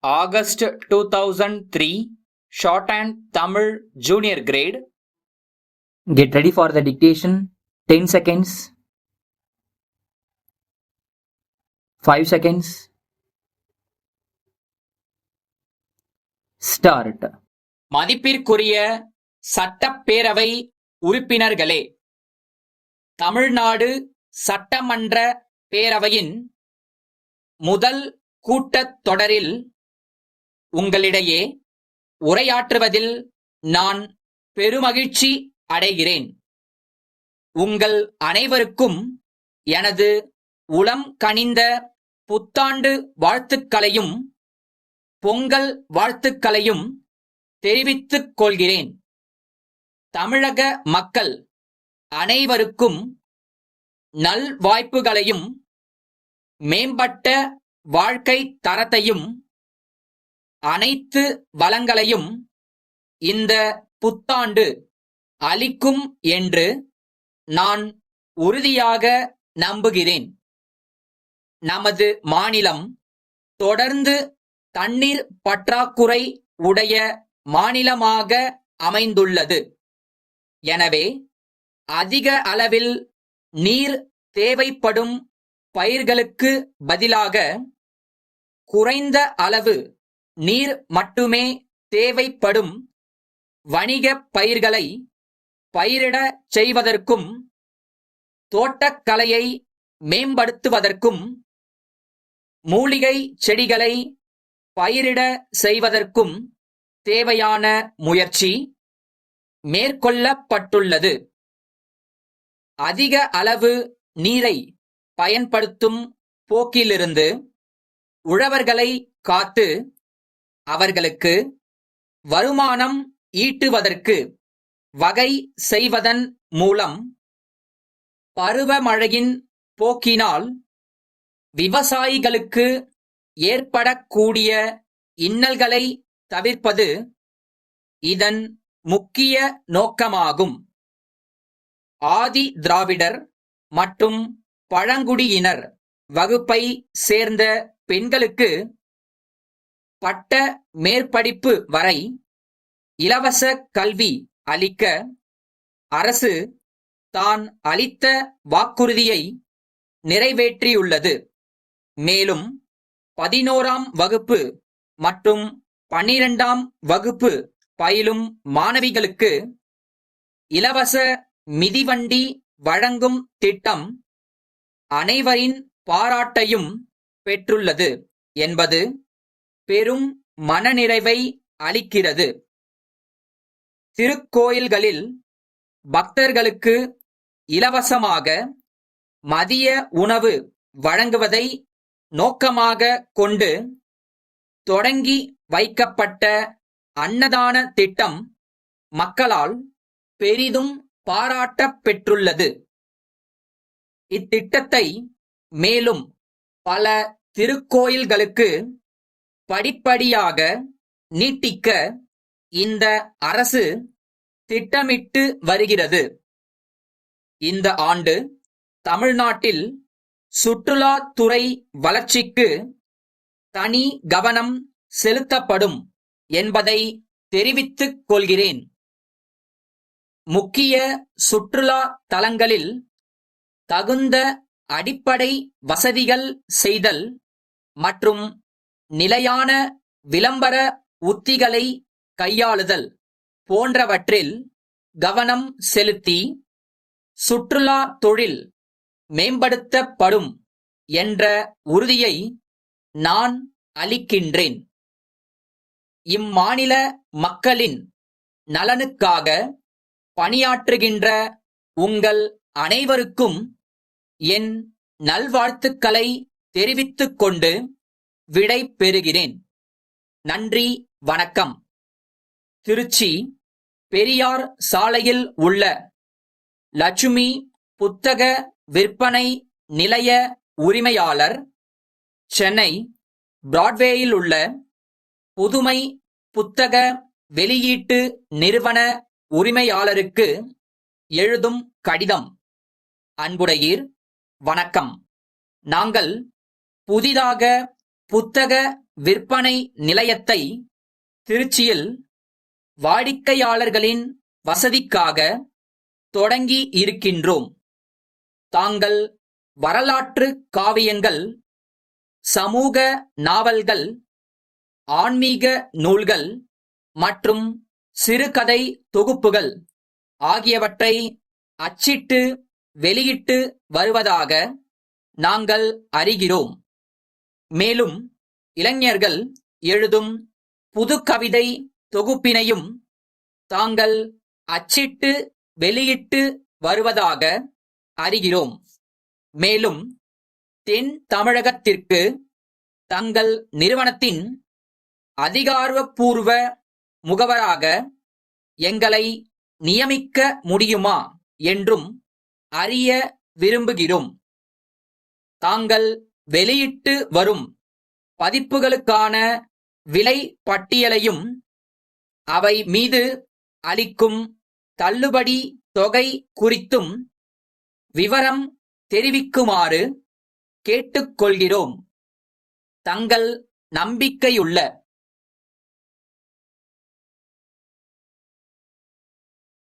August 2003, Shorthand Tamil Junior Grade. Get ready for the dictation. 10 seconds. 5 seconds. Start. மதிப்பிற்குரிய சட்டப்பேரவை உறுப்பினர்களே, தமிழ்நாடு சட்டமன்ற பேரவையின் முதல் கூட்டத் தொடரில் உங்களிடையே உரையாற்றுவதில் நான் பெருமகிழ்ச்சி அடைகிறேன். உங்கள் அனைவருக்கும் எனது உளம் கனிந்த புத்தாண்டு வாழ்த்துக்களையும் பொங்கல் வாழ்த்துக்களையும் தெரிவித்துக் கொள்கிறேன். தமிழக மக்கள் அனைவருக்கும் நல்வாய்ப்புகளையும் மேம்பட்ட வாழ்க்கை தரத்தையும் அனைத்து வளங்களையும் இந்த புத்தாண்டு அளிக்கும் என்று நான் உறுதியாக நம்புகிறேன். நமது மாநிலம் தொடர்ந்து தண்ணீர் பற்றாக்குறை உடைய மாநிலமாக அமைந்துள்ளது. எனவே அதிக அளவில் நீர் தேவைப்படும் பயிர்களுக்கு பதிலாக குறைந்த அளவு நீர் மட்டுமே தேவைப்படும் வணிக பயிர்களை பயிரிட செய்வதற்கும் தோட்டக்கலையை மேம்படுத்துவதற்கும் மூலிகை செடிகளை பயிரிட செய்வதற்கும் தேவையான முயற்சி மேற்கொள்ளப்பட்டுள்ளது. அதிக அளவு நீரை பயன்படுத்தும் போக்கிலிருந்து உழவர்களை காத்து அவர்களுக்கு வருமானம் ஈட்டுவதற்கு வகை செய்வதன் மூலம் பருவமழையின் போக்கினால் விவசாயிகளுக்கு ஏற்படக்கூடிய இன்னல்களை தவிர்ப்பது இதன் முக்கிய நோக்கமாகும். ஆதி திராவிடர் மற்றும் பழங்குடியினர் வகுப்பை சேர்ந்த பெண்களுக்கு பட்ட மேற்படிப்பு வரை இலவச கல்வி அளிக்க அரசு தான் அளித்த வாக்குறுதியை நிறைவேற்றியுள்ளது. மேலும் 11ஆம் வகுப்பு மற்றும் 12ஆம் வகுப்பு பயிலும் மாணவிகளுக்கு இலவச மிதிவண்டி வழங்கும் திட்டம் அனைவரின் பாராட்டையும் பெற்றுள்ளது என்பது பெரும் மனநிறைவை அளிக்கிறது. திருக்கோயில்களில் பக்தர்களுக்கு இலவசமாக மதிய உணவு வழங்குவதை நோக்கமாக கொண்டு தொடங்கி வைக்கப்பட்ட அன்னதான திட்டம் மக்களால் பெரிதும் பாராட்டப் பெற்றுள்ளது. இத்திட்டத்தை மேலும் பல திருக்கோயில்களுக்கு படிப்படியாக நீட்டிக்க இந்த அரசு திட்டமிட்டு வருகிறது. இந்த ஆண்டு தமிழ்நாட்டில் சுற்றுலாத்துறை வளர்ச்சிக்கு தனி கவனம் செலுத்தப்படும் என்பதை தெரிவித்துக் கொள்கிறேன். முக்கிய சுற்றுலா தலங்களில் தகுந்த அடிப்படை வசதிகள் செய்தல் மற்றும் நிலையான விளம்பர உத்திகளை கையாளுதல் போன்றவற்றில் கவனம் செலுத்தி சுற்றுலா தொழில் மேம்படுத்தப்படும் என்ற உறுதியை நான் அளிக்கின்றேன். இம்மாநில மக்களின் நலனுக்காக பணியாற்றுகின்ற உங்கள் அனைவருக்கும் என் நல்வாழ்த்துக்களை தெரிவித்துக் கொண்டு விடை பெறுகிறேன். நன்றி, வணக்கம். திருச்சி பெரியார் சாலையில் உள்ள லட்சுமி புத்தக விற்பனை நிலைய உரிமையாளர், சென்னை பிராட்வேயில் உள்ள புதுமை புத்தக வெளியீட்டு நிறுவன உரிமையாளருக்கு எழுதும் கடிதம். அன்புடையீர், வணக்கம். நாங்கள் புதிதாக புத்தக விற்பனை நிலையத்தை திருச்சியில் வாடிக்கையாளர்களின் வசதிக்காக தொடங்கி இருக்கின்றோம். தாங்கள் வரலாற்று காவியங்கள், சமூக நாவல்கள், ஆன்மீக நூல்கள் மற்றும் சிறுகதை தொகுப்புகள் ஆகியவற்றை அச்சிட்டு வெளியிட்டு வருவதாக நாங்கள் அறிகிறோம். மேலும் இளைஞர்கள் எழுதும் புதுக்கவிதை தொகுப்பினையும் தாங்கள் அச்சிட்டு வெளியிட்டு வருவதாக அறிகிறோம். மேலும் தென் தமிழகத்திற்கு தங்கள் நிறுவனத்தின் அதிகாரப்பூர்வ முகவராக எங்களை நியமிக்க முடியுமா என்றும் அறிய விரும்புகிறோம். தாங்கள் வெளியிட்டு வரும் பதிப்புகளுக்கான விலை பட்டியலையும் அவை மீது அளிக்கும் தள்ளுபடி தொகை குறித்தும் விவரம் தெரிவிக்குமாறு கேட்டுக்கொள்கிறோம். தங்கள் நம்பிக்கையுள்ள